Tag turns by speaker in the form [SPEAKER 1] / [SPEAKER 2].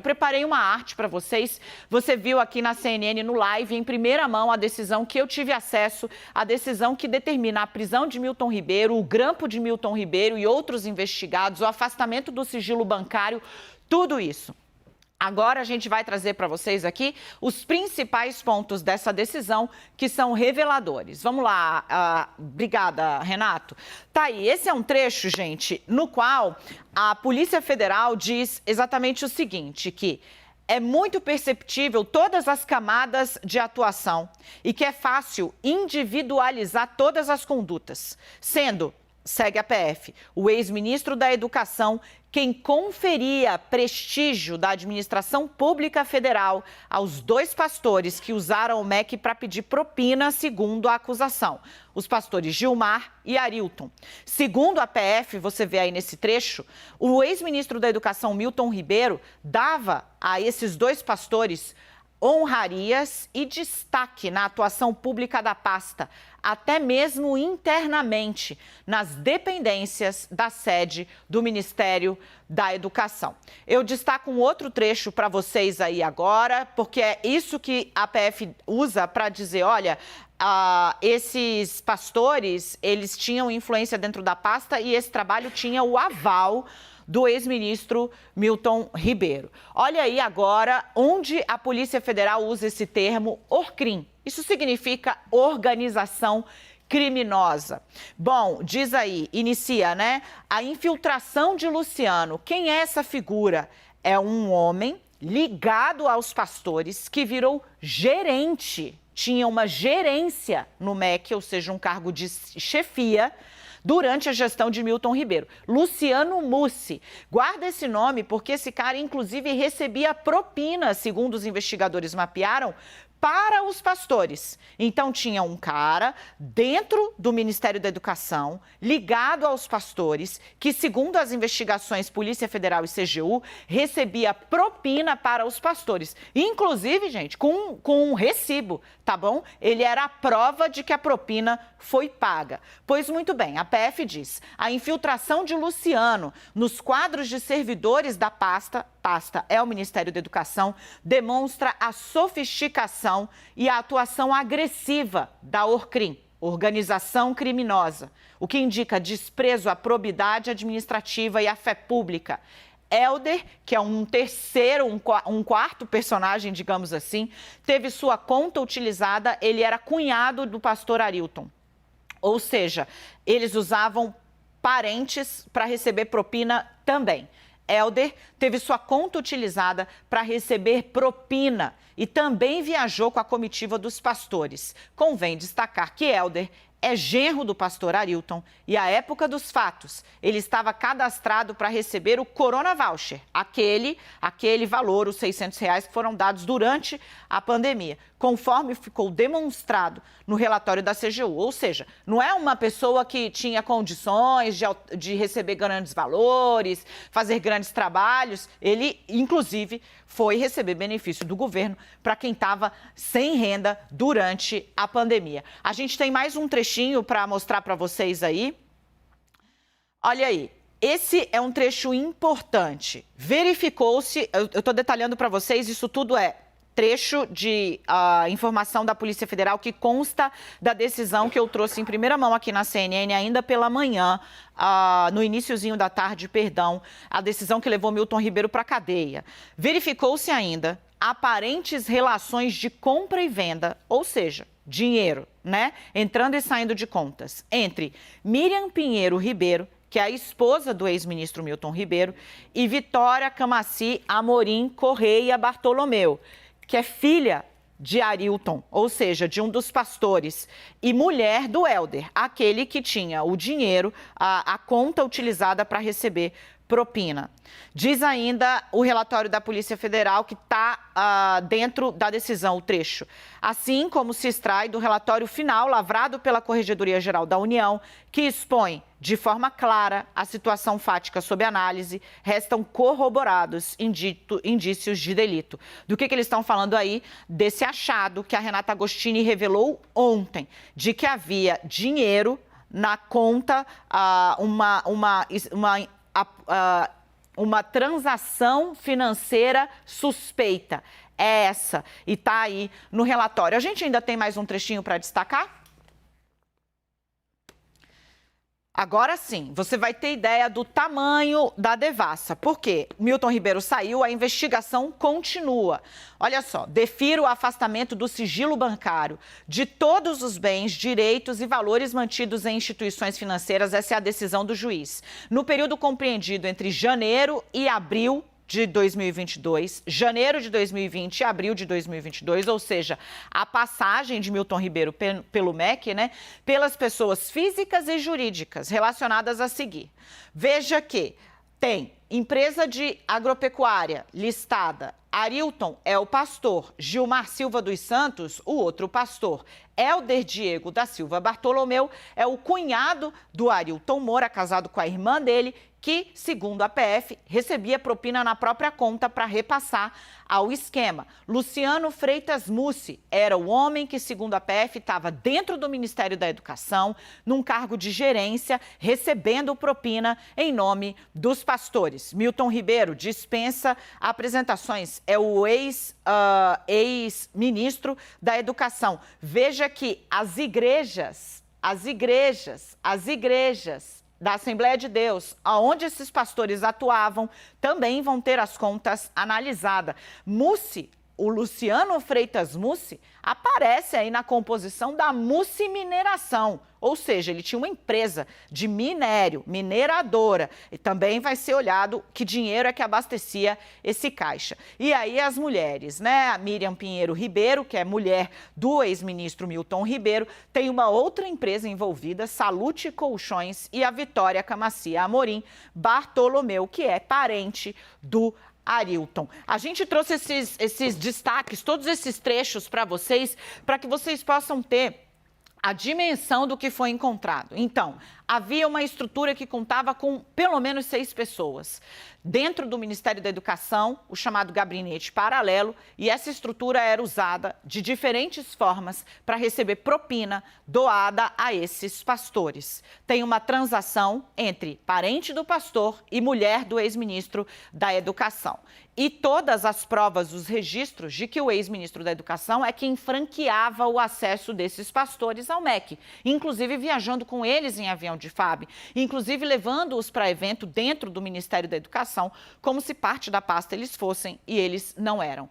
[SPEAKER 1] preparei uma arte para vocês. Você viu aqui na CNN, no live, em primeira mão, a decisão que eu tive acesso, a decisão que determina a prisão de Milton Ribeiro, o grampo de Milton Ribeiro e outros investigados, o afastamento do sigilo bancário, tudo isso. Agora a gente vai trazer para vocês aqui os principais pontos dessa decisão que são reveladores. Vamos lá, obrigada, Renato. Tá aí, esse é um trecho, gente, no qual a Polícia Federal diz exatamente o seguinte, que é muito perceptível todas as camadas de atuação e que é fácil individualizar todas as condutas, sendo, segue a PF, o ex-ministro da Educação quem conferia prestígio da administração pública federal aos dois pastores que usaram o MEC para pedir propina, segundo a acusação, os pastores Gilmar e Arilton. Segundo a PF, você vê aí nesse trecho, o ex-ministro da Educação, Milton Ribeiro, dava a esses dois pastores honrarias e destaque na atuação pública da pasta, até mesmo internamente, nas dependências da sede do Ministério da Educação. Eu destaco um outro trecho para vocês aí agora, porque é isso que a PF usa para dizer, olha, esses pastores, eles tinham influência dentro da pasta e esse trabalho tinha o aval do ex-ministro Milton Ribeiro. Olha aí agora onde a Polícia Federal usa esse termo ORCRIM. Isso significa organização criminosa. Bom, diz aí, inicia, né? A infiltração de Luciano. Quem é essa figura? É um homem ligado aos pastores que virou gerente. Tinha uma gerência no MEC, ou seja, um cargo de chefia, durante a gestão de Milton Ribeiro. Luciano Mussi. Guarda esse nome porque esse cara, inclusive, recebia propina, segundo os investigadores mapearam, para os pastores. Então, tinha um cara dentro do Ministério da Educação, ligado aos pastores, que, segundo as investigações Polícia Federal e CGU, recebia propina para os pastores. Inclusive, gente, com um recibo, tá bom? Ele era a prova de que a propina foi paga. Pois muito bem, a PF diz, a infiltração de Luciano nos quadros de servidores da pasta é o Ministério da Educação, demonstra a sofisticação e a atuação agressiva da ORCRIM, organização criminosa, o que indica desprezo à probidade administrativa e à fé pública. Helder, que é um quarto personagem, digamos assim, teve sua conta utilizada, ele era cunhado do pastor Arilton. Ou seja, eles usavam parentes para receber propina também. Helder teve sua conta utilizada para receber propina e também viajou com a comitiva dos pastores. Convém destacar que Helder é genro do pastor Arilton e, à época dos fatos, ele estava cadastrado para receber o Corona Voucher, aquele valor, os R$600 que foram dados durante a pandemia, conforme ficou demonstrado no relatório da CGU. Ou seja, não é uma pessoa que tinha condições de receber grandes valores, fazer grandes trabalhos. Ele, inclusive, foi receber benefício do governo para quem estava sem renda durante a pandemia. A gente tem mais um trechinho para mostrar para vocês aí. Olha aí. Esse é um trecho importante. Verificou-se, eu estou detalhando para vocês, isso tudo é trecho de informação da Polícia Federal que consta da decisão que eu trouxe em primeira mão aqui na CNN ainda pela manhã, no iniciozinho da tarde, perdão, a decisão que levou Milton Ribeiro para a cadeia. Verificou-se ainda aparentes relações de compra e venda, ou seja, dinheiro, né, entrando e saindo de contas, entre Miriam Pinheiro Ribeiro, que é a esposa do ex-ministro Milton Ribeiro, e Vitória Camaci Amorim Correia Bartolomeu, que é filha de Arilton, ou seja, de um dos pastores, e mulher do Helder, aquele que tinha o dinheiro, a conta utilizada para receber propina. Diz ainda o relatório da Polícia Federal que está dentro da decisão, o trecho. Assim como se extrai do relatório final lavrado pela Corregedoria Geral da União, que expõe de forma clara a situação fática sob análise, restam corroborados indícios de delito. Do que eles estão falando aí? Desse achado que a Renata Agostini revelou ontem, de que havia dinheiro na conta, uma transação financeira suspeita. É essa, e está aí no relatório. A gente ainda tem mais um trechinho para destacar? Agora sim, você vai ter ideia do tamanho da devassa. Por quê? Milton Ribeiro saiu, a investigação continua. Olha só, defiro o afastamento do sigilo bancário de todos os bens, direitos e valores mantidos em instituições financeiras. Essa é a decisão do juiz. No período compreendido entre janeiro e abril de 2022, janeiro de 2020 e abril de 2022, ou seja, a passagem de Milton Ribeiro pelo MEC, né, pelas pessoas físicas e jurídicas relacionadas a seguir. Veja que tem empresa de agropecuária listada. Arilton é o pastor, Gilmar Silva dos Santos, o outro pastor. Helder Diego da Silva Bartolomeu é o cunhado do Arilton Moura, casado com a irmã dele, que, segundo a PF, recebia propina na própria conta para repassar ao esquema. Luciano Freitas Mussi era o homem que, segundo a PF, estava dentro do Ministério da Educação, num cargo de gerência, recebendo propina em nome dos pastores. Milton Ribeiro dispensa apresentações, é o ex-ministro da Educação. Veja que as igrejas da Assembleia de Deus, aonde esses pastores atuavam, também vão ter as contas analisadas. Mussi, o Luciano Freitas Mussi, aparece aí na composição da Mussi Mineração, ou seja, ele tinha uma empresa de minério, mineradora, e também vai ser olhado que dinheiro é que abastecia esse caixa. E aí as mulheres, né? A Miriam Pinheiro Ribeiro, que é mulher do ex-ministro Milton Ribeiro, tem uma outra empresa envolvida, Salute Colchões, e a Vitória Camacia Amorim Bartolomeu, que é parente do Arilton. A gente trouxe esses destaques, todos esses trechos para vocês, para que vocês possam ter a dimensão do que foi encontrado. Então, havia uma estrutura que contava com pelo menos 6 pessoas. Dentro do Ministério da Educação, o chamado gabinete paralelo, e essa estrutura era usada de diferentes formas para receber propina doada a esses pastores. Tem uma transação entre parente do pastor e mulher do ex-ministro da Educação. E todas as provas, os registros de que o ex-ministro da Educação é quem franqueava o acesso desses pastores ao MEC, inclusive viajando com eles em avião de FAB, inclusive levando-os para evento dentro do Ministério da Educação, como se parte da pasta eles fossem e eles não eram.